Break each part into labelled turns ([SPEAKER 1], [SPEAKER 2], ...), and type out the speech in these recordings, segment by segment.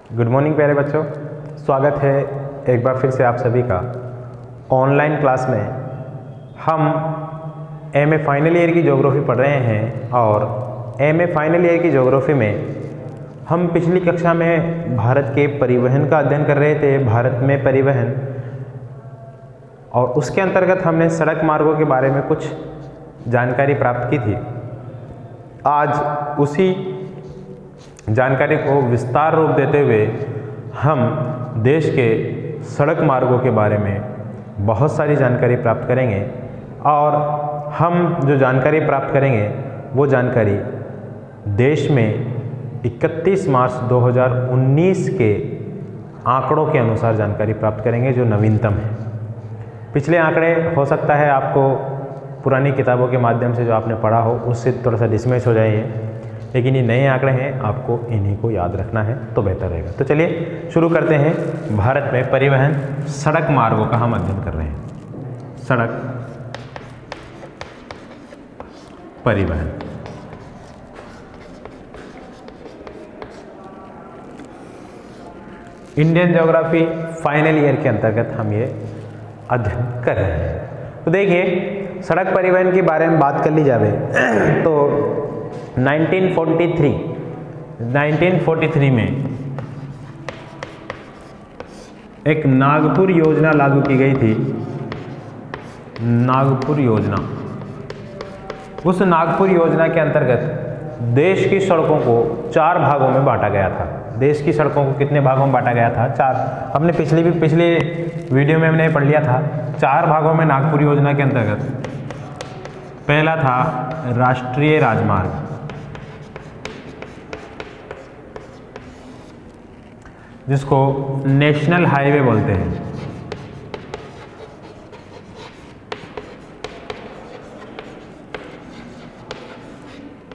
[SPEAKER 1] Good morning प्यारे बच्चों, स्वागत है एक बार फिर से आप सभी का ऑनलाइन क्लास में। हम एमए फाइनल ईयर की ज्योग्राफी पढ़ रहे हैं और एमए फाइनल ईयर की ज्योग्राफी में हम पिछली कक्षा में भारत के परिवहन का अध्ययन कर रहे थे, भारत में परिवहन, और उसके अंतर्गत हमने सड़क मार्गों के बारे में कुछ जानकारी प्राप्त की थी। आज उसी जानकारी को विस्तार रूप देते हुए हम देश के सड़क मार्गों के बारे में बहुत सारी जानकारी प्राप्त करेंगे और हम जो जानकारी प्राप्त करेंगे वो जानकारी देश में 31 मार्च 2019 के आंकड़ों के अनुसार जानकारी प्राप्त करेंगे जो नवीनतम है। पिछले आंकड़े हो सकता है आपको पुरानी किताबों के माध्यम से जो आपने पढ़ा हो उससे थोड़ा सा डिसमिस हो जाए, लेकिन ये नए आंकड़े हैं, आपको इन्हीं को याद रखना है तो बेहतर रहेगा। तो चलिए शुरू करते हैं। भारत में परिवहन सड़क मार्गों का हम अध्ययन कर रहे हैं। सड़क परिवहन, इंडियन ज्योग्राफी फाइनल ईयर के अंतर्गत हम ये अध्ययन कर रहे हैं। तो देखिए, सड़क परिवहन के बारे में बात कर ली जाए तो 1943 में एक नागपुर योजना लागू की गई थी। नागपुर योजना, उस नागपुर योजना के अंतर्गत देश की सड़कों को 4 भागों में बांटा गया था। देश की सड़कों को कितने भागों में बांटा गया था? 4। हमने पिछले वीडियो में हमने पढ़ लिया था। 4 भागों में नागपुर योजना के अंतर्गत पहला था राष्ट्रीय राजमार्ग, जिसको नेशनल हाईवे बोलते हैं।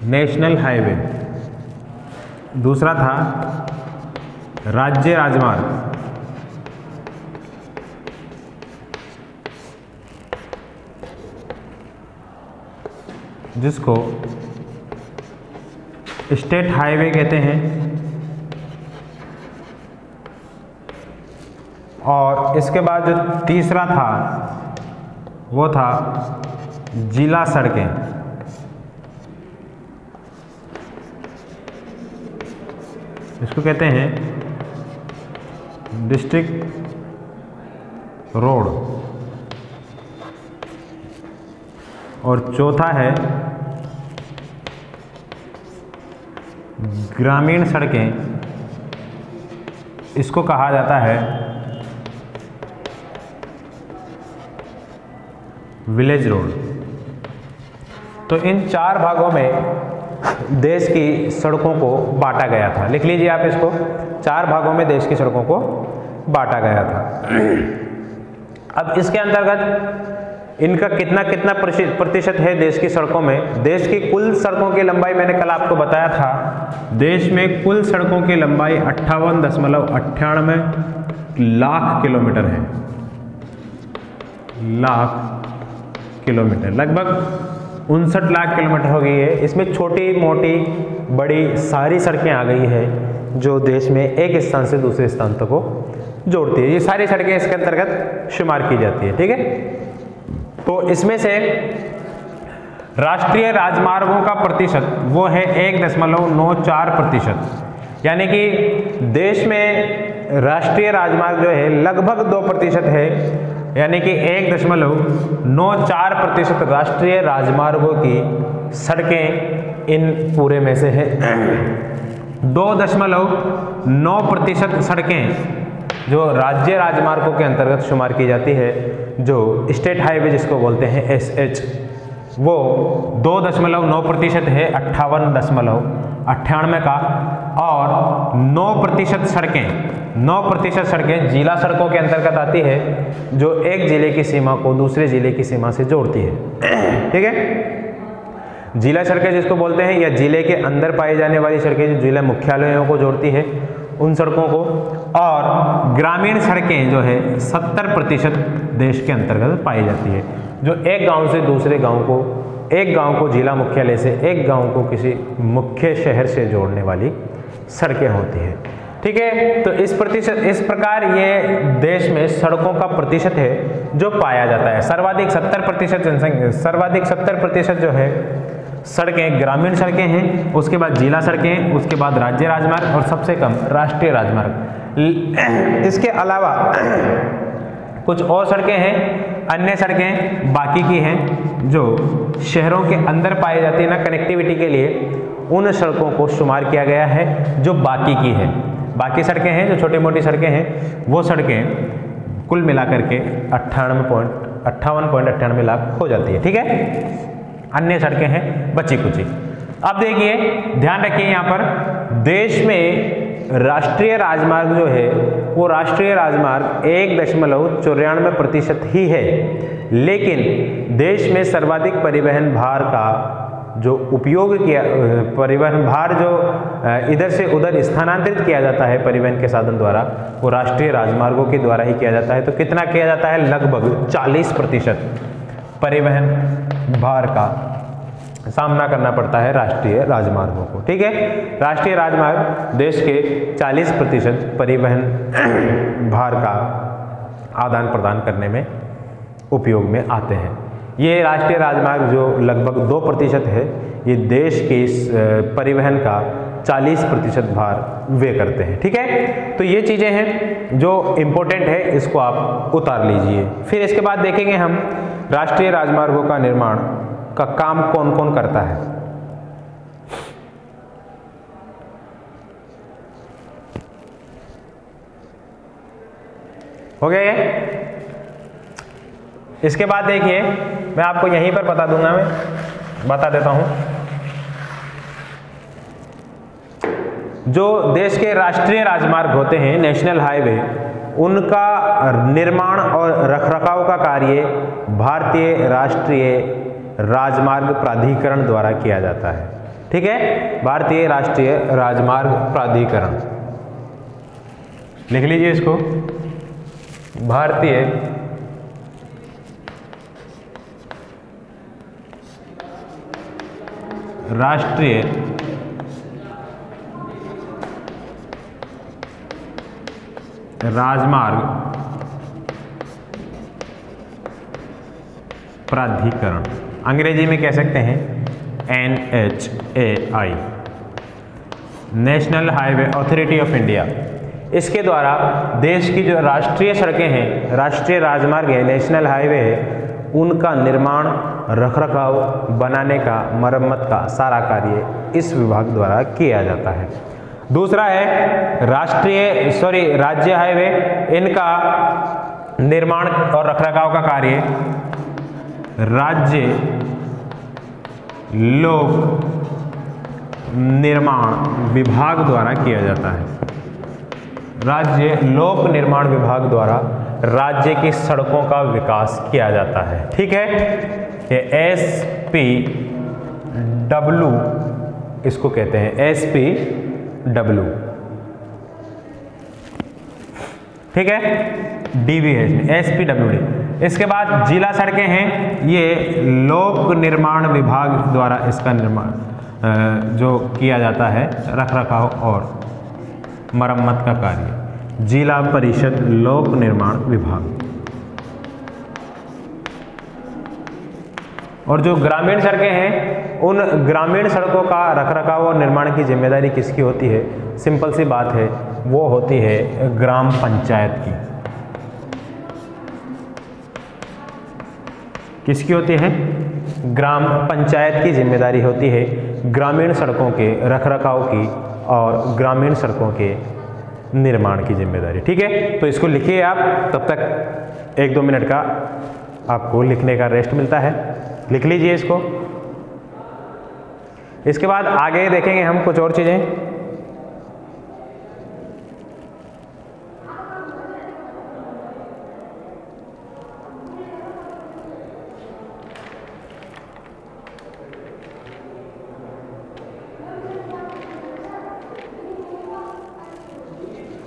[SPEAKER 1] National highway. दूसरा था राज्य राजमार्ग, जिसको स्टेट हाईवे कहते हैं। और इसके बाद जो तीसरा था वो था जिला सड़कें, इसको कहते हैं डिस्ट्रिक्ट रोड। और चौथा है ग्रामीण सड़कें, इसको कहा जाता है विलेज रोड। तो इन 4 भागों में देश की सड़कों को बांटा गया था। लिख लीजिए आप इसको, 4 भागों में देश की सड़कों को बांटा गया था। अब इसके अंतर्गत इनका कितना प्रतिशत है देश की सड़कों में? देश की कुल सड़कों की लंबाई मैंने कल आपको बताया था, देश में कुल सड़कों की लंबाई 58.98 लाख किलोमीटर है। लाख किलोमीटर, लगभग 59 लाख किलोमीटर हो गई है। इसमें छोटी मोटी बड़ी सारी सड़कें आ गई है जो देश में एक स्थान से दूसरे स्थान तक को जोड़ती है। ये सारी सड़कें इसके अंतर्गत शुमार की जाती है, ठीक है। तो इसमें से राष्ट्रीय राजमार्गों का प्रतिशत वो है 1.94%, यानी कि देश में राष्ट्रीय राजमार्ग जो है लगभग 2% है, यानी कि 1.94% राष्ट्रीय राजमार्गों की सड़कें इन पूरे में से है। 2.9% सड़कें जो राज्य राजमार्गों के अंतर्गत शुमार की जाती है, जो स्टेट हाईवे जिसको बोलते हैं SH, वो 2.9% है 58.98 का। और 9% सड़कें जिला सड़कों के अंतर्गत आती है, जो एक जिले की सीमा को दूसरे जिले की सीमा से जोड़ती है, ठीक है। जिला सड़कें जिसको बोलते हैं, या जिले के अंदर पाई जाने वाली सड़कें जो जिला मुख्यालयों को जोड़ती है, उन सड़कों को। और ग्रामीण सड़कें जो है 70% देश के अंतर्गत पाई जाती है, जो एक गांव से दूसरे गांव को, एक गांव को जिला मुख्यालय से एक गांव को किसी मुख्य शहर से जोड़ने वाली सड़कें होती हैं। ठीक है। तो इस प्रकार ये देश में सड़कों का प्रतिशत है जो पाया जाता है। सर्वाधिक 70% जनसंख्या, सर्वाधिक 70% जो है सड़कें ग्रामीण सड़कें हैं, उसके बाद जिला सड़कें, उसके बाद राज्य राजमार्ग और सबसे कम राष्ट्रीय राजमार्ग। इसके अलावा कुछ और सड़कें हैं, अन्य सड़कें बाकी की हैं जो शहरों के अंदर पाई जाती है ना कनेक्टिविटी के लिए, उन सड़कों को शुमार किया गया है जो बाकी की है। बाकी सड़कें हैं जो छोटी मोटी सड़कें हैं, वो सड़कें कुल मिलाकर के 58.98 लाख हो जाती है। ठीक है, अन्य सड़कें हैं बची कुची। अब देखिए, ध्यान रखिए यहाँ पर देश में राष्ट्रीय राजमार्ग जो है वो राष्ट्रीय राजमार्ग 1.94% ही है, लेकिन देश में सर्वाधिक परिवहन भार का जो उपयोग किया, परिवहन भार जो इधर से उधर स्थानांतरित किया जाता है परिवहन के साधन द्वारा, वो राष्ट्रीय राजमार्गों के द्वारा ही किया जाता है। तो कितना किया जाता है? लगभग 40% परिवहन भार का सामना करना पड़ता है राष्ट्रीय राजमार्गों को। ठीक है, राष्ट्रीय राजमार्ग देश के 40% परिवहन भार का आदान प्रदान करने में उपयोग में आते हैं। ये राष्ट्रीय राजमार्ग जो लगभग 2% है, ये देश के परिवहन का 40% भार वे करते हैं। ठीक है, तो ये चीज़ें हैं जो इम्पोर्टेंट है, इसको आप उतार लीजिए। फिर इसके बाद देखेंगे हम राष्ट्रीय राजमार्गों का निर्माण का काम कौन कौन करता है। हो गया ये? इसके बाद देखिए, मैं आपको यहीं पर बता दूंगा, मैं बता देता हूं, जो देश के राष्ट्रीय राजमार्ग होते हैं, नेशनल हाईवे, उनका निर्माण और रखरखाव का कार्य भारतीय राष्ट्रीय राजमार्ग प्राधिकरण द्वारा किया जाता है। ठीक है, भारतीय राष्ट्रीय राजमार्ग प्राधिकरण, लिख लीजिए इसको, भारतीय राष्ट्रीय राजमार्ग प्राधिकरण, अंग्रेजी में कह सकते हैं NHAI, national highway authority of India. इसके द्वारा देश की जो राष्ट्रीय सड़कें हैं, राष्ट्रीय राजमार्ग है, नेशनल हाईवे है, उनका निर्माण, रखरखाव, बनाने का, मरम्मत का सारा कार्य इस विभाग द्वारा किया जाता है। दूसरा है राज्य हाईवे, इनका निर्माण और रखरखाव का कार्य राज्य लोक निर्माण विभाग द्वारा किया जाता है। राज्य लोक निर्माण विभाग द्वारा राज्य की सड़कों का विकास किया जाता है। ठीक है, ये SPW इसको कहते हैं, SPW। ठीक है, DB है इसमें, SPWD। इसके बाद जिला सड़कें हैं, ये लोक निर्माण विभाग द्वारा इसका निर्माण जो किया जाता है, रखरखाव और मरम्मत का कार्य, जिला परिषद लोक निर्माण विभाग। और जो ग्रामीण सड़कें हैं, उन ग्रामीण सड़कों का रखरखाव और निर्माण की जिम्मेदारी किसकी होती है? सिंपल सी बात है, वो होती है ग्राम पंचायत की। किसकी होती है? ग्राम पंचायत की जिम्मेदारी होती है ग्रामीण सड़कों के रखरखाव की और ग्रामीण सड़कों के निर्माण की जिम्मेदारी। ठीक है, तो इसको लिखिए आप, तब तक 1-2 मिनट का आपको लिखने का रेस्ट मिलता है, लिख लीजिए इसको। इसके बाद आगे देखेंगे हम कुछ और चीजें।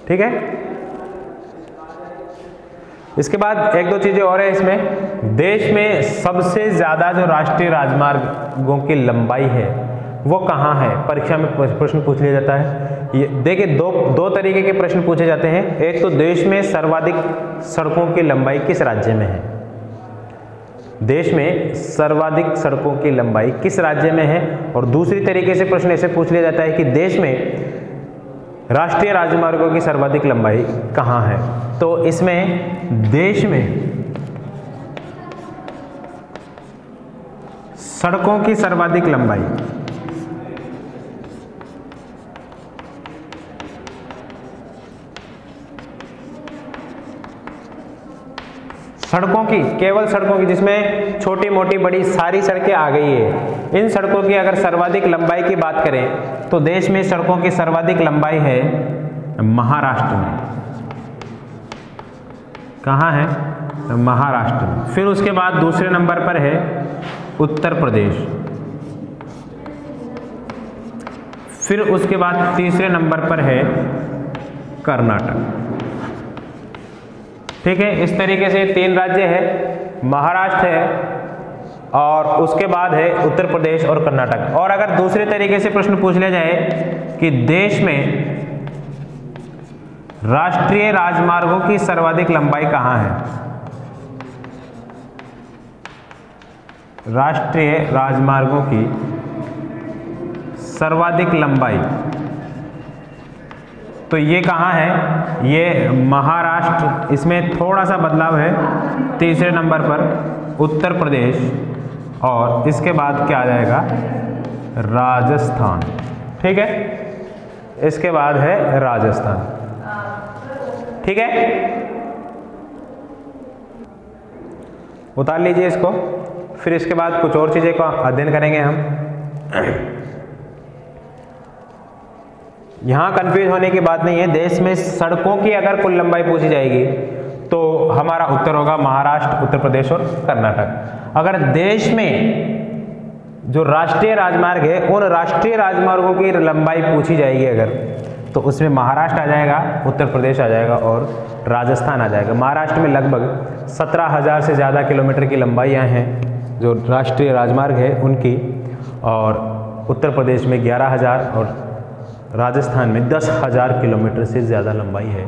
[SPEAKER 1] ठीक है, इसके बाद 1-2 चीजें और है इसमें। देश में सबसे ज्यादा जो राष्ट्रीय राजमार्गों की लंबाई है वो कहाँ है? परीक्षा में प्रश्न पूछ लिया जाता है। ये देखिए दो तरीके के प्रश्न पूछे जाते हैं। एक तो देश में सर्वाधिक सड़कों की लंबाई किस राज्य में है, देश में सर्वाधिक सड़कों की लंबाई किस राज्य में है। और दूसरी तरीके से प्रश्न ऐसे पूछ लिया जाता है कि देश में राष्ट्रीय राजमार्गों की सर्वाधिक लंबाई कहाँ है। तो इसमें देश में सड़कों की सर्वाधिक लंबाई, सड़कों की, केवल सड़कों की जिसमें छोटी मोटी बड़ी सारी सड़कें आ गई है, इन सड़कों की अगर सर्वाधिक लंबाई की बात करें तो देश में सड़कों की सर्वाधिक लंबाई है महाराष्ट्र में। कहाँ है? महाराष्ट्र में। फिर उसके बाद दूसरे नंबर पर है उत्तर प्रदेश। फिर उसके बाद तीसरे नंबर पर है कर्नाटक। ठीक है, इस तरीके से 3 राज्य है, महाराष्ट्र है और उसके बाद है उत्तर प्रदेश और कर्नाटक। और अगर दूसरे तरीके से प्रश्न पूछ लिया जाए कि देश में राष्ट्रीय राजमार्गों की सर्वाधिक लंबाई कहाँ है, राष्ट्रीय राजमार्गों की सर्वाधिक लंबाई, तो ये कहाँ है? ये महाराष्ट्र, इसमें थोड़ा सा बदलाव है। तीसरे नंबर पर उत्तर प्रदेश और इसके बाद क्या आ जाएगा? राजस्थान। ठीक है, इसके बाद है राजस्थान। ठीक है, उतार लीजिए इसको। फिर इसके बाद कुछ और चीज़ें का अध्ययन करेंगे हम। यहाँ कंफ्यूज होने की बात नहीं है। देश में सड़कों की अगर कुल लंबाई पूछी जाएगी तो हमारा उत्तर होगा महाराष्ट्र, उत्तर प्रदेश और कर्नाटक। अगर देश में जो राष्ट्रीय राजमार्ग है उन राष्ट्रीय राजमार्गों की लंबाई पूछी जाएगी अगर, तो उसमें महाराष्ट्र आ जाएगा, उत्तर प्रदेश आ जाएगा और राजस्थान आ जाएगा। महाराष्ट्र में लगभग 17,000 से ज़्यादा किलोमीटर की लंबाइयाँ हैं जो राष्ट्रीय राजमार्ग है उनकी, और उत्तर प्रदेश में 11,000 और राजस्थान में 10,000 किलोमीटर से ज़्यादा लंबाई है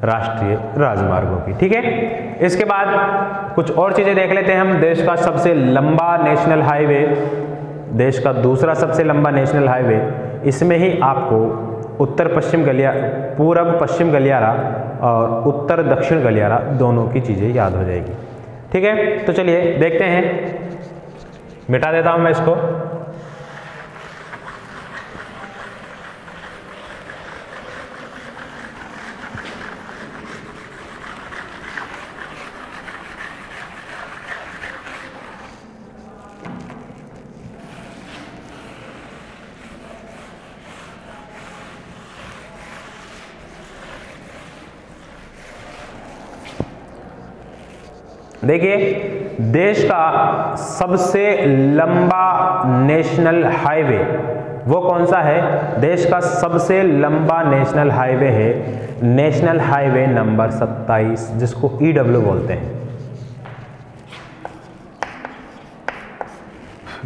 [SPEAKER 1] राष्ट्रीय राजमार्गों की। ठीक है, इसके बाद कुछ और चीज़ें देख लेते हैं हम। देश का सबसे लंबा नेशनल हाईवे, देश का दूसरा सबसे लंबा नेशनल हाईवे, इसमें ही आपको उत्तर पश्चिम गलियारा, पूर्व पश्चिम गलियारा और उत्तर दक्षिण गलियारा दोनों की चीज़ें याद हो जाएगी। ठीक है, तो चलिए देखते हैं। मिटा देता हूँ मैं इसको। देखिए, देश का सबसे लंबा नेशनल हाईवे वो कौन सा है? देश का सबसे लंबा नेशनल हाईवे है नेशनल हाईवे नंबर 27, जिसको EW बोलते हैं।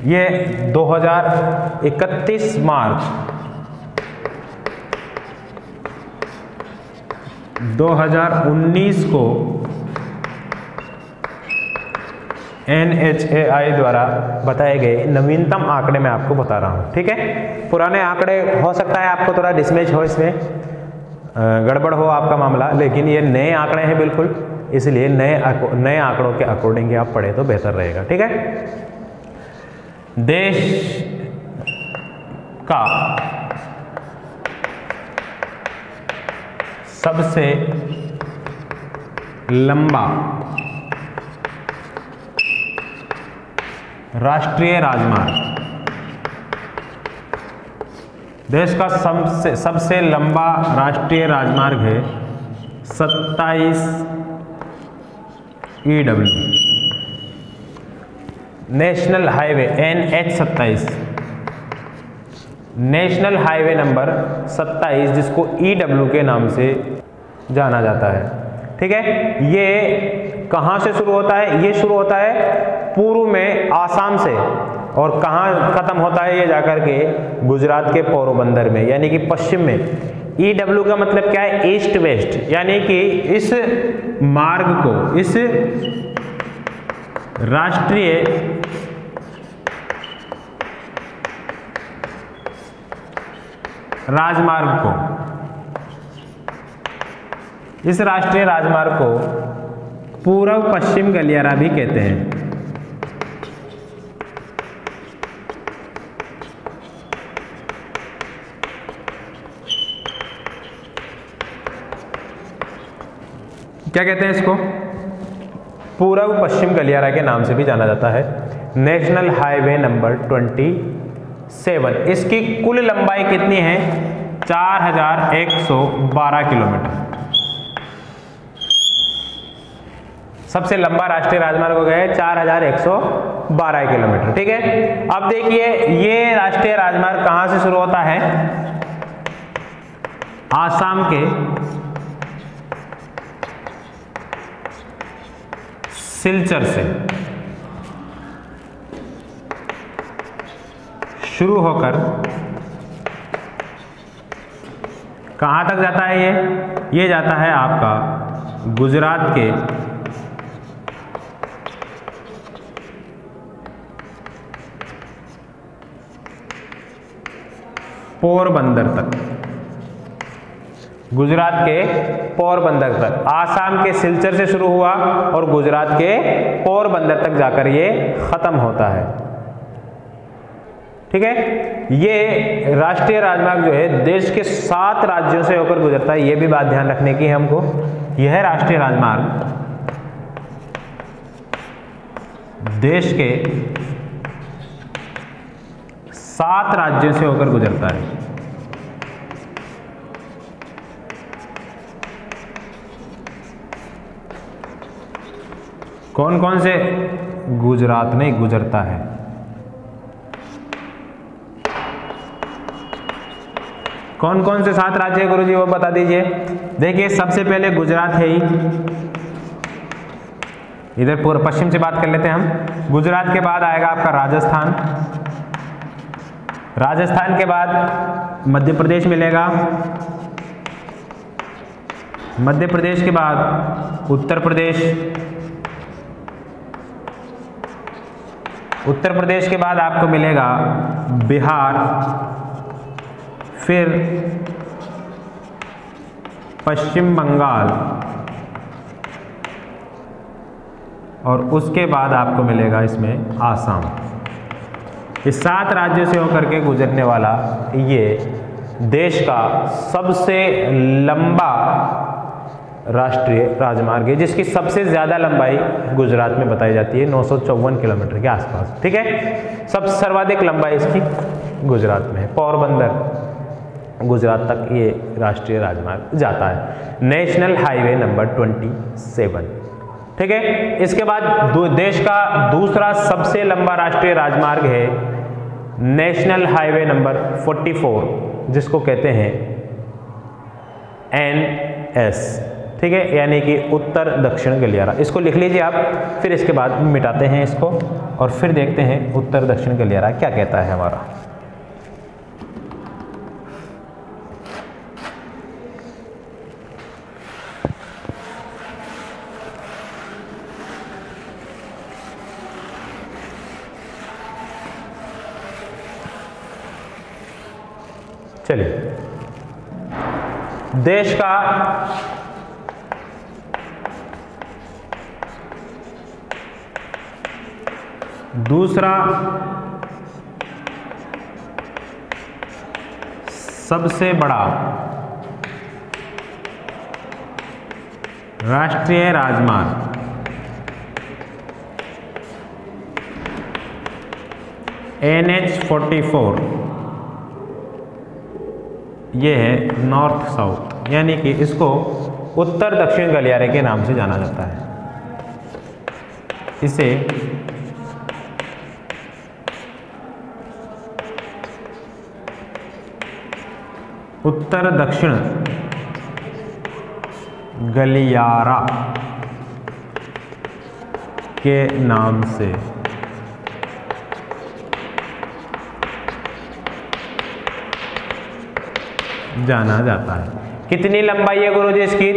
[SPEAKER 1] ये 2031 मार्च 2019 को NHAI द्वारा बताए गए नवीनतम आंकड़े मैं आपको बता रहा हूँ। ठीक है, पुराने आंकड़े हो सकता है आपको थोड़ा डिसमैच हो, इसमें गड़बड़ हो आपका मामला, लेकिन ये नए आंकड़े हैं बिल्कुल, इसलिए नए आंकड़ों के अकॉर्डिंग आप पढ़े तो बेहतर रहेगा। ठीक है, देश का सबसे लंबा राष्ट्रीय राजमार्ग, देश का सबसे लंबा राष्ट्रीय राजमार्ग है 27 EW, national highway NH27, national highway number 27, जिसको EW के नाम से जाना जाता है। ठीक है, ये कहाँ से शुरू होता है? ये शुरू होता है पूर्व में आसाम से, और कहाँ खत्म होता है ये जाकर के गुजरात के पोरबंदर में, यानी कि पश्चिम में EW का मतलब क्या है, ईस्ट वेस्ट, यानी कि इस मार्ग को, इस राष्ट्रीय राजमार्ग को, इस राष्ट्रीय राजमार्ग को पूर्व पश्चिम गलियारा भी कहते हैं। क्या कहते हैं इसको, पूर्व पश्चिम गलियारा के नाम से भी जाना जाता है। नेशनल हाईवे नंबर 27, इसकी कुल लंबाई कितनी है, 4112 किलोमीटर। सबसे लंबा राष्ट्रीय राजमार्ग हो गया है 4112 किलोमीटर। ठीक है, अब देखिए ये राष्ट्रीय राजमार्ग कहां से शुरू होता है, आसाम के सिलचर से शुरू होकर कहां तक जाता है, ये जाता है आपका गुजरात के पोरबंदर तक, गुजरात के पोरबंदर तक। आसाम के सिलचर से शुरू हुआ और गुजरात के पोरबंदर तक जाकर ये खत्म होता है। ठीक है, ये राष्ट्रीय राजमार्ग जो है देश के 7 राज्यों से होकर गुजरता है, ये भी बात ध्यान रखने की है हमको। यह राष्ट्रीय राजमार्ग देश के 7 राज्यों से होकर गुजरता है। कौन कौन से, गुजरात नहीं गुजरता है। कौन कौन से 7 राज्य है गुरुजी, वो बता दीजिए। देखिए सबसे पहले गुजरात है ही, इधर पूर्व पश्चिम से बात कर लेते हैं हम। गुजरात के बाद आएगा आपका राजस्थान, राजस्थान के बाद मध्य प्रदेश मिलेगा, मध्य प्रदेश के बाद उत्तर प्रदेश, उत्तर प्रदेश के बाद आपको मिलेगा बिहार, फिर पश्चिम बंगाल और उसके बाद आपको मिलेगा इसमें आसाम। इस 7 राज्यों से होकर के गुजरने वाला ये देश का सबसे लंबा राष्ट्रीय राजमार्ग है, जिसकी सबसे ज़्यादा लंबाई गुजरात में बताई जाती है 954 किलोमीटर के आसपास। ठीक है, सब सर्वाधिक लंबाई इसकी गुजरात में है। पोरबंदर गुजरात तक ये राष्ट्रीय राजमार्ग जाता है, नेशनल हाईवे नंबर 27। ठीक है, इसके बाद देश का दूसरा सबसे लंबा राष्ट्रीय राजमार्ग है नेशनल हाईवे नंबर 44, जिसको कहते हैं NS। ठीक है, यानी कि उत्तर दक्षिण गलियारा। इसको लिख लीजिए आप, फिर इसके बाद मिटाते हैं इसको और फिर देखते हैं उत्तर दक्षिण गलियारा क्या कहता है हमारा। चलिए, देश का दूसरा सबसे बड़ा राष्ट्रीय राजमार्ग NH44, ये है नॉर्थ साउथ, यानी कि इसको उत्तर दक्षिण गलियारे के नाम से जाना जाता है। इसे उत्तर दक्षिण गलियारा के नाम से जाना जाता है। कितनी लंबाई है गुरुजी इसकी?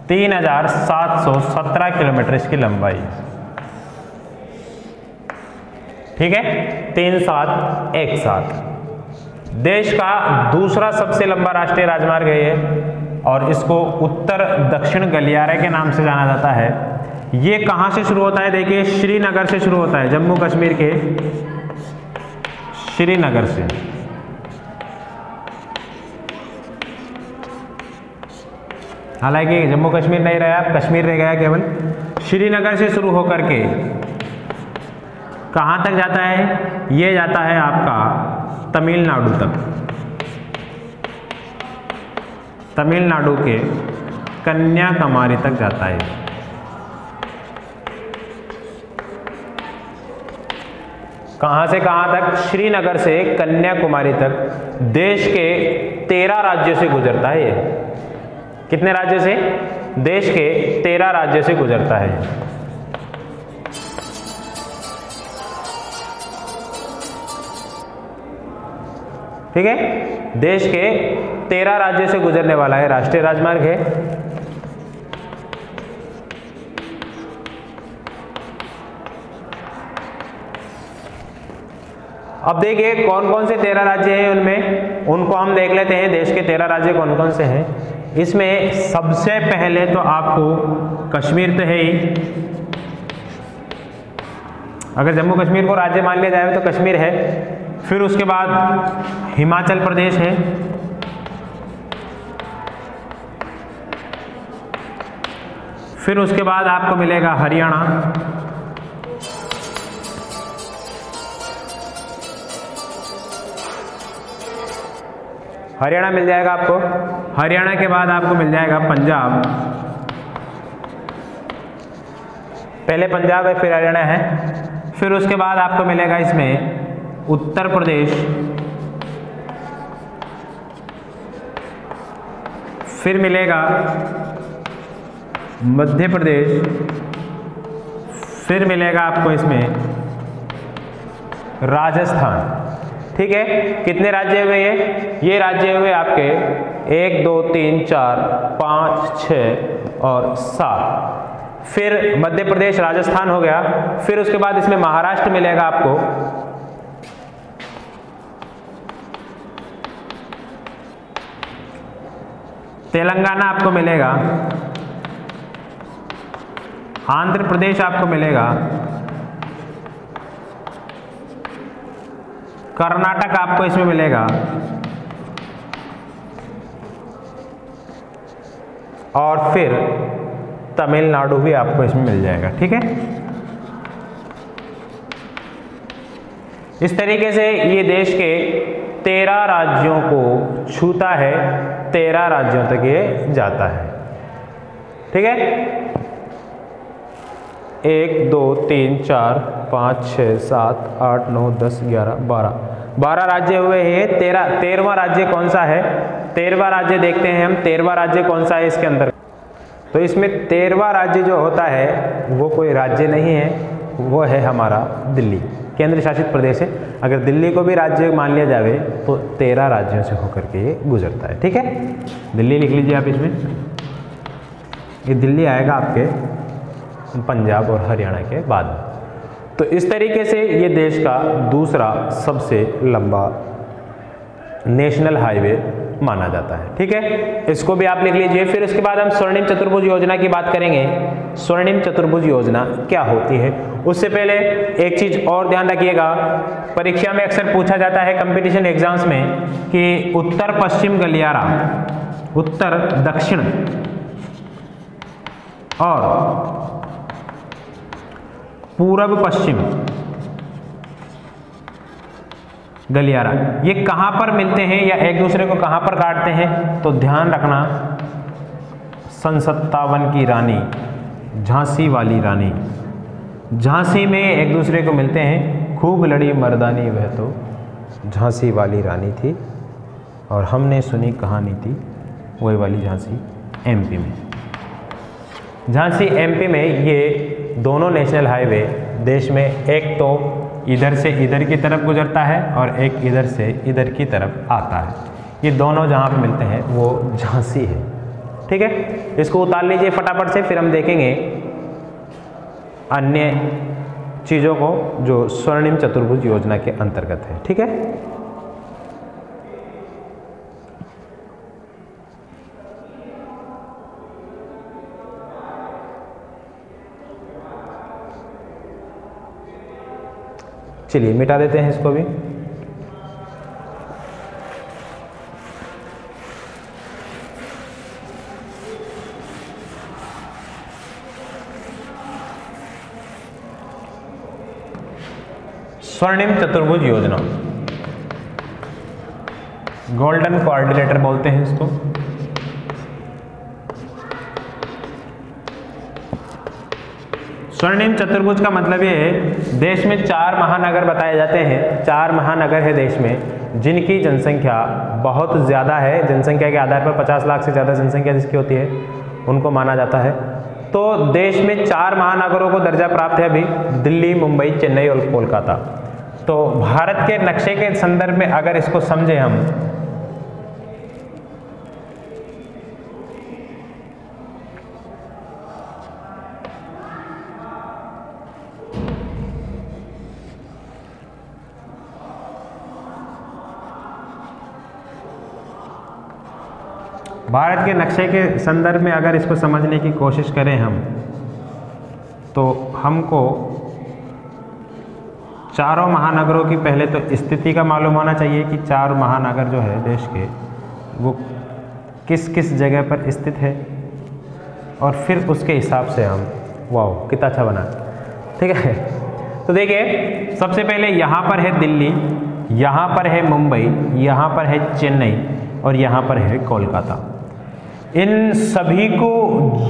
[SPEAKER 1] 3717 किलोमीटर इसकी लंबाई, ठीक है, 3717। देश का दूसरा सबसे लंबा राष्ट्रीय राजमार्ग है ये, और इसको उत्तर दक्षिण गलियारा के नाम से जाना जाता है। ये कहां से शुरू होता है? देखिए, श्रीनगर से शुरू होता है, जम्मू कश्मीर के श्रीनगर से। हालांकि जम्मू कश्मीर नहीं रहा, कश्मीर रह गया केवल। श्रीनगर से शुरू होकर के कहां तक जाता है? ये जाता है आपका तमिलनाडु तक, तमिलनाडु के कन्याकुमारी तक जाता है। कहां से कहां तक? श्रीनगर से कन्याकुमारी तक देश के 13 राज्यों से गुजरता है ये। कितने राज्यों से? देश के 13 राज्यों से गुजरता है। ठीक है, देश के 13 राज्यों से गुजरने वाला है, राष्ट्रीय राजमार्ग है। अब देखिए कौन कौन से 13 राज्य हैं उनमें, उनको हम देख लेते हैं। देश के 13 राज्य कौन कौन से हैं। इसमें सबसे पहले तो आपको कश्मीर तो है ही, अगर जम्मू कश्मीर को राज्य मान लिया जाए तो कश्मीर है। फिर उसके बाद हिमाचल प्रदेश है, फिर उसके बाद आपको मिलेगा हरियाणा, हरियाणा मिल जाएगा आपको। हरियाणा के बाद आपको मिल जाएगा पंजाब, पहले पंजाब है फिर हरियाणा है। फिर उसके बाद आपको मिलेगा इसमें उत्तर प्रदेश, फिर मिलेगा मध्य प्रदेश, फिर मिलेगा आपको इसमें राजस्थान। ठीक है, कितने राज्य हुए ये राज्य हुए आपके 1 2 3 4 5 6 और 7। फिर मध्य प्रदेश राजस्थान हो गया। फिर उसके बाद इसमें महाराष्ट्र मिलेगा आपको, तेलंगाना आपको मिलेगा, आंध्र प्रदेश आपको मिलेगा, कर्नाटक आपको इसमें मिलेगा, और फिर तमिलनाडु भी आपको इसमें मिल जाएगा। ठीक है, इस तरीके से ये देश के 13 राज्यों को छूता है, 13 राज्यों तक ये जाता है। ठीक है, 1 2 3 4 5 6 7 8 9 10 11 12 राज्य हुए हैं। 13वां राज्य कौन सा है? 13वां राज्य देखते हैं हम, 13वां राज्य कौन सा है इसके अंदर। तो इसमें 13वां राज्य जो होता है वो कोई राज्य नहीं है, वो है हमारा दिल्ली, केंद्र शासित प्रदेश है। अगर दिल्ली को भी राज्य मान लिया जाए तो 13 राज्यों से होकर के ये गुजरता है। ठीक है, दिल्ली लिख लीजिए आप इसमें, ये दिल्ली आएगा आपके पंजाब और हरियाणा के बाद में। तो इस तरीके से ये देश का दूसरा सबसे लंबा नेशनल हाईवे माना जाता है। ठीक है, इसको भी आप लिख लीजिए। फिर उसके बाद हम स्वर्णिम चतुर्भुज योजना की बात करेंगे। स्वर्णिम चतुर्भुज योजना क्या होती है? उससे पहले एक चीज और ध्यान रखिएगा, परीक्षा में अक्सर पूछा जाता है कंपटीशन एग्जाम्स में कि उत्तर पश्चिम गलियारा, उत्तर दक्षिण और पूरब पश्चिम गलियारा ये कहां पर मिलते हैं या एक दूसरे को कहां पर काटते हैं? तो ध्यान रखना, सन 57 की रानी, झांसी वाली रानी, झांसी में एक दूसरे को मिलते हैं। खूब लड़ी मर्दानी वह तो झांसी वाली रानी थी, और हमने सुनी कहानी थी वही वाली झांसी एमपी में। झांसी एमपी में ये दोनों नेशनल हाईवे देश में एक तो इधर से इधर की तरफ गुजरता है और एक इधर से इधर की तरफ आता है। ये दोनों जहाँ पे मिलते हैं वो झांसी है। ठीक है, इसको उतार लीजिए फटाफट से, फिर हम देखेंगे अन्य चीज़ों को जो स्वर्णिम चतुर्भुज योजना के अंतर्गत है। ठीक है, चलिए मिटा देते हैं इसको भी। स्वर्णिम चतुर्भुज योजना, गोल्डन क्वाड्रिलेटर बोलते हैं इसको। स्वर्णिम चतुर्भुज का मतलब ये है, देश में 4 महानगर बताए जाते हैं। 4 महानगर है देश में जिनकी जनसंख्या बहुत ज़्यादा है। जनसंख्या के आधार पर 50 लाख से ज़्यादा जनसंख्या जिसकी होती है उनको माना जाता है। तो देश में 4 महानगरों को दर्जा प्राप्त है अभी, दिल्ली, मुंबई, चेन्नई और कोलकाता। तो भारत के नक्शे के संदर्भ में अगर इसको समझे हम, भारत के नक्शे के संदर्भ में अगर इसको समझने की कोशिश करें हम, तो हमको चारों महानगरों की पहले तो स्थिति का मालूम होना चाहिए कि 4 महानगर जो है देश के वो किस किस जगह पर स्थित है, और फिर उसके हिसाब से हम, वाह कितना अच्छा बना। ठीक है, तो देखिए सबसे पहले यहाँ पर है दिल्ली, यहाँ पर है मुंबई, यहाँ पर है चेन्नई और यहाँ पर है कोलकाता। इन सभी को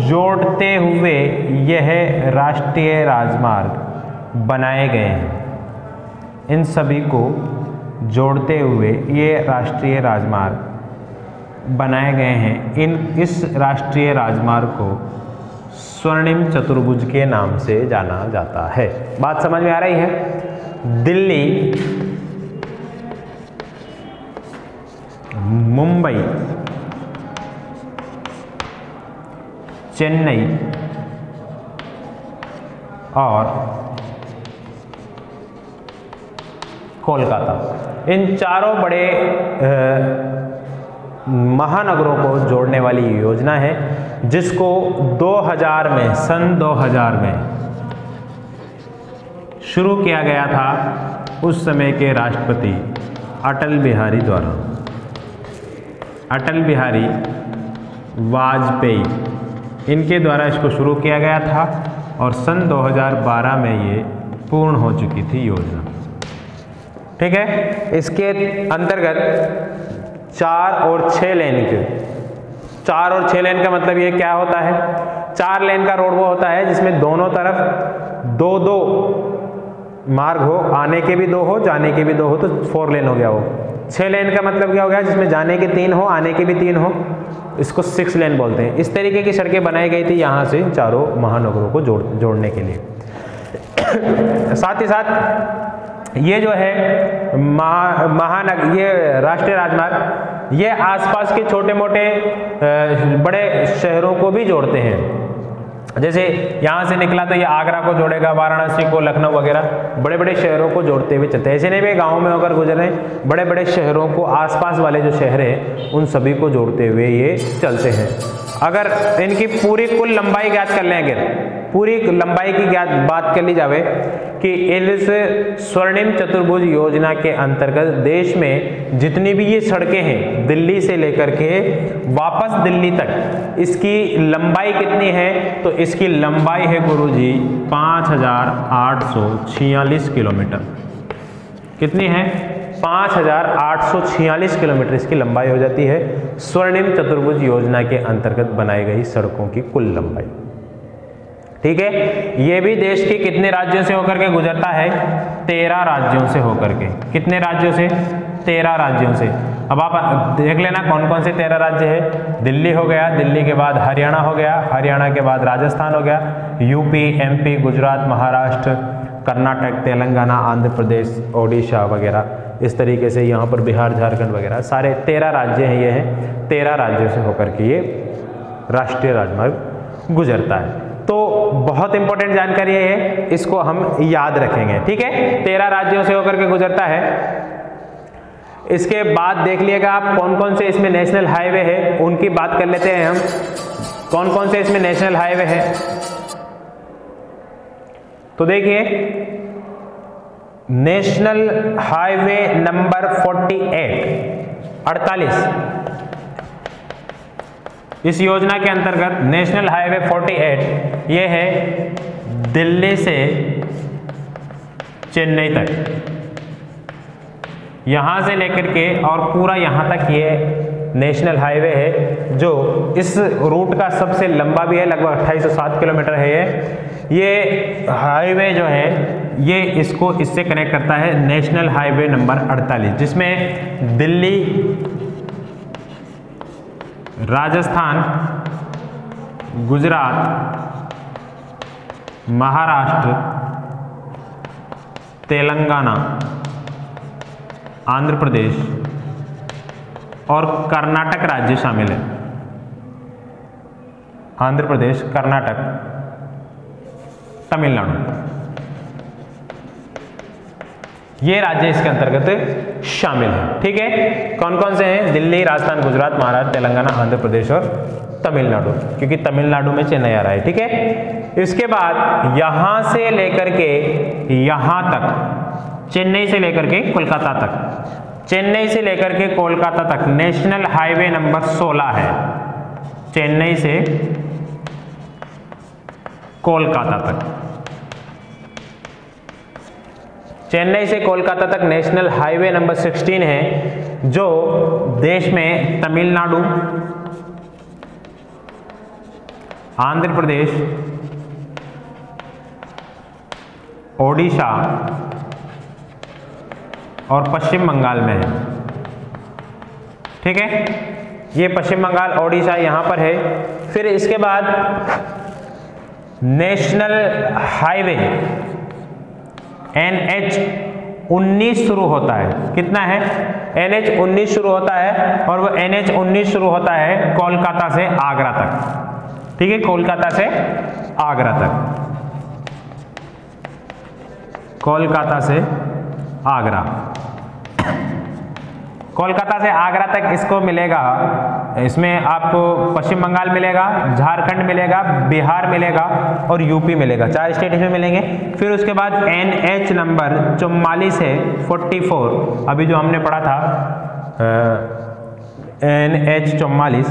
[SPEAKER 1] जोड़ते हुए यह राष्ट्रीय राजमार्ग बनाए गए हैं। इन सभी को जोड़ते हुए ये राष्ट्रीय राजमार्ग बनाए गए हैं। इस राष्ट्रीय राजमार्ग को स्वर्णिम चतुर्भुज के नाम से जाना जाता है। बात समझ में आ रही है? दिल्ली, मुंबई, चेन्नई और कोलकाता, इन चारों बड़े महानगरों को जोड़ने वाली योजना है, जिसको 2000 में, सन 2000 में शुरू किया गया था उस समय के राष्ट्रपति अटल बिहारी द्वारा। अटल बिहारी वाजपेयी, इनके द्वारा इसको शुरू किया गया था और सन 2012 में ये पूर्ण हो चुकी थी योजना। ठीक है, इसके अंतर्गत 4 और 6 लेन के, 4 और 6 लेन का मतलब ये क्या होता है? 4 लेन का रोड वो होता है जिसमें दोनों तरफ 2-2 मार्ग हो, आने के भी 2 हो, जाने के भी 2 हो, तो 4 लेन हो गया वो। 6 लेन का मतलब क्या हो गया? जिसमें जाने के 3 हो, आने के भी 3 हो, इसको 6 लेन बोलते हैं। इस तरीके की सड़कें बनाई गई थी यहाँ से चारों महानगरों को जोड़ने के लिए। साथ ही साथ ये जो है महानगर, ये राष्ट्रीय राजमार्ग, ये आसपास के छोटे मोटे बड़े शहरों को भी जोड़ते हैं। जैसे यहाँ से निकला तो ये आगरा को जोड़ेगा, वाराणसी को, लखनऊ वगैरह बड़े बड़े शहरों को जोड़ते हुए चलते हैं। ऐसे नहीं भी गाँव में होकर गुजर रहे हैं, बड़े बड़े शहरों को, आसपास वाले जो शहर हैं उन सभी को जोड़ते हुए ये चलते हैं। अगर इनकी पूरी कुल लंबाई ज्ञात कर लें, अगर पूरी लंबाई की बात कर ली जावे कि इस स्वर्णिम चतुर्भुज योजना के अंतर्गत देश में जितनी भी ये सड़कें हैं, दिल्ली से लेकर के वापस दिल्ली तक, इसकी लंबाई कितनी है? तो इसकी लंबाई है गुरुजी 5846 किलोमीटर। कितनी है? 5846 किलोमीटर इसकी लंबाई हो जाती है स्वर्णिम चतुर्भुज योजना के अंतर्गत बनाई गई सड़कों की कुल लंबाई। ठीक है, ये भी देश के कितने राज्यों से होकर के गुजरता है? 13 राज्यों से होकर के। कितने राज्यों से? 13 राज्यों से। अब आप देख लेना कौन कौन से 13 राज्य है। दिल्ली हो गया, दिल्ली के बाद हरियाणा हो गया, हरियाणा के बाद राजस्थान हो गया, यूपी, एमपी, गुजरात, महाराष्ट्र, कर्नाटक, तेलंगाना, आंध्र प्रदेश, ओडिशा वगैरह, इस तरीके से यहाँ पर बिहार, झारखंड वगैरह सारे 13 राज्य हैं। ये हैं 13 राज्यों से होकर के ये राष्ट्रीय राजमार्ग गुजरता है। तो बहुत इंपॉर्टेंट जानकारी है, इसको हम याद रखेंगे, ठीक है। 13 राज्यों से होकर के गुजरता है। इसके बाद देख लिएगा आप कौन कौन से इसमें नेशनल हाईवे है, उनकी बात कर लेते हैं हम। कौन कौन से इसमें नेशनल हाईवे है, तो देखिए नेशनल हाईवे नंबर 48 इस योजना के अंतर्गत नेशनल हाईवे 48 ये है दिल्ली से चेन्नई तक, यहां से लेकर के और पूरा यहां तक ये नेशनल हाईवे है, जो इस रूट का सबसे लंबा भी है, लगभग 2807 किलोमीटर है। ये हाईवे जो है ये इसको इससे कनेक्ट करता है, नेशनल हाईवे नंबर 48, जिसमें दिल्ली, राजस्थान, गुजरात, महाराष्ट्र, तेलंगाना, आंध्र प्रदेश और कर्नाटक राज्य शामिल है। आंध्र प्रदेश, कर्नाटक, तमिलनाडु, ये राज्य इसके अंतर्गत शामिल है, ठीक है। कौन कौन से हैं? दिल्ली, राजस्थान, गुजरात, महाराष्ट्र, तेलंगाना, आंध्र प्रदेश और तमिलनाडु, क्योंकि तमिलनाडु में चेन्नई आ रहा है, ठीक है। इसके बाद यहां से लेकर के यहां तक, चेन्नई से लेकर के कोलकाता तक, चेन्नई से लेकर के कोलकाता तक नेशनल हाईवे नंबर 16 है। चेन्नई से कोलकाता तक, चेन्नई से कोलकाता तक नेशनल हाईवे नंबर 16 है, जो देश में तमिलनाडु, आंध्र प्रदेश, ओडिशा और पश्चिम बंगाल में है, ठीक है। ये पश्चिम बंगाल, ओडिशा यहां पर है। फिर इसके बाद नेशनल हाईवे NH 19 शुरू होता है। कितना है? NH 19 शुरू होता है, और वो NH 19 शुरू होता है कोलकाता से आगरा तक, ठीक है। कोलकाता से आगरा तक, कोलकाता से आगरा, कोलकाता से आगरा तक इसको मिलेगा। इसमें आपको पश्चिम बंगाल मिलेगा, झारखंड मिलेगा, बिहार मिलेगा और यूपी मिलेगा, 4 स्टेट इसमें मिलेंगे। फिर उसके बाद NH नंबर 44 है, 44, अभी जो हमने पढ़ा था NH 44,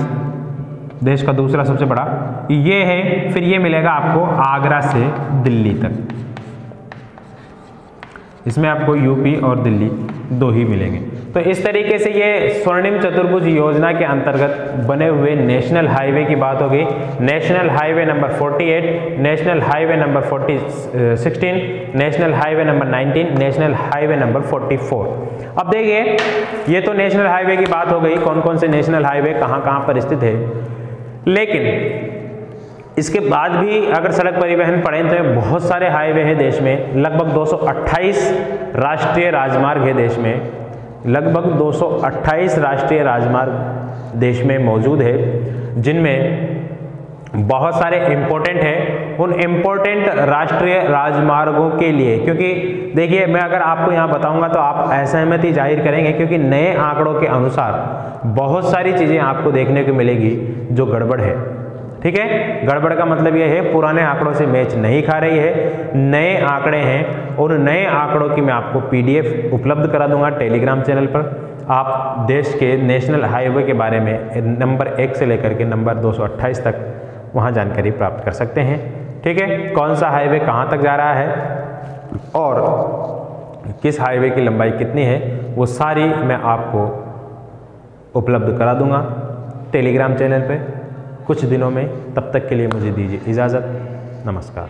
[SPEAKER 1] देश का दूसरा सबसे बड़ा ये है। फिर ये मिलेगा आपको आगरा से दिल्ली तक, इसमें आपको यूपी और दिल्ली 2 ही मिलेंगे। तो इस तरीके से ये स्वर्णिम चतुर्भुज योजना के अंतर्गत बने हुए नेशनल हाईवे की बात हो गई। National highway number 48, national highway number 16, national highway number 19, national highway number 44। अब देखिए, ये तो नेशनल हाईवे की बात हो गई, कौन कौन से नेशनल हाईवे कहाँ कहाँ पर स्थित है। लेकिन इसके बाद भी अगर सड़क परिवहन पढ़ें तो बहुत सारे हाईवे हैं देश में, लगभग 228 राष्ट्रीय राजमार्ग है देश में, लगभग 228 राष्ट्रीय राजमार्ग देश में मौजूद है, जिनमें बहुत सारे इम्पोर्टेंट हैं। उन इम्पोर्टेंट राष्ट्रीय राजमार्गों के लिए, क्योंकि देखिए मैं अगर आपको यहाँ बताऊंगा तो आप असहमति जाहिर करेंगे, क्योंकि नए आंकड़ों के अनुसार बहुत सारी चीज़ें आपको देखने को मिलेगी जो गड़बड़ है, ठीक है। गड़बड़ का मतलब यह है पुराने आंकड़ों से मैच नहीं खा रही है, नए आंकड़े हैं। उन नए आंकड़ों की मैं आपको PDF उपलब्ध करा दूंगा टेलीग्राम चैनल पर। आप देश के नेशनल हाईवे के बारे में नंबर 1 से लेकर के नंबर 228 तक वहां जानकारी प्राप्त कर सकते हैं, ठीक है। कौन सा हाईवे कहां तक जा रहा है और किस हाईवे की लंबाई कितनी है, वो सारी मैं आपको उपलब्ध करा दूंगा टेलीग्राम चैनल पे कुछ दिनों में। तब तक के लिए मुझे दीजिए इजाज़त। नमस्कार।